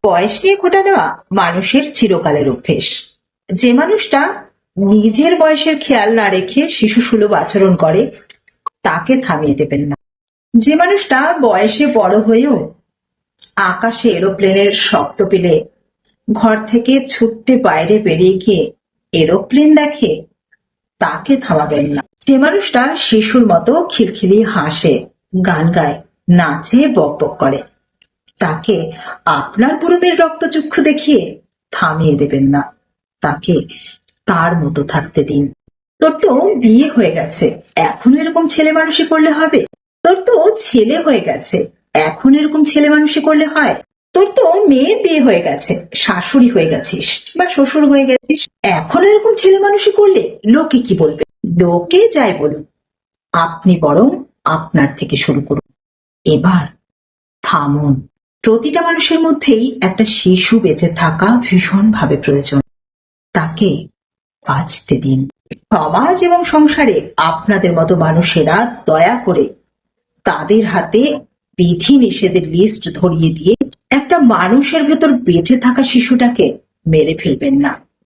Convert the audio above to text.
বয়স নিয়ে খোঁটা দেওয়া মানুষের চিরকালের অভ্যেস। যে মানুষটা নিজের বয়সের খেয়াল না রেখে শিশু সুলভ আচরণ করে তাকে থামিয়ে দেবেন না। যে মানুষটা বয়সে বড় হয়েও আকাশে এরোপ্লেনের শব্দ পেলে ঘর থেকে ছুটতে বাইরে বেরিয়ে গিয়ে এরোপ্লেন দেখে তাকে থামাবেন না। যে মানুষটা শিশুর মতো খিলখিলিয়ে হাসে, গান গায়, নাচে, বকবক করে তাকে আপনার পুরমের রক্তচক্ষু দেখিয়ে থামিয়ে দেবেন না। তাকে তার মতো থাকতে দিন। তোর তো বিয়ে হয়ে গেছে, এখন এরকম ছেলে মানুষই করলে হবে? তোর তো ছেলে হয়ে গেছে, এখন এরকম ছেলে মানুষই করলে হয়? তোর তো মেয়ের বিয়ে হয়ে গেছে, শাশুড়ি হয়ে গেছিস বা শ্বশুর হয়ে গেছিস, এখন এরকম ছেলে মানুষই করলে লোকে কি বলবে? লোকে যাই বলুন, আপনি বরং আপনার থেকে শুরু করুন। এবার থামুন। প্রতিটা মানুষের মধ্যেই একটা শিশু বেঁচে থাকা ভীষণভাবে প্রয়োজন। তাকে বাঁচতে দিন। সমাজ এবং সংসারে আপনাদের মতো মানুষেরা দয়া করে তাদের হাতে বিধি নিষেধের লিস্ট ধরিয়ে দিয়ে একটা মানুষের ভেতর বেঁচে থাকা শিশুটাকে মেরে ফেলবেন না।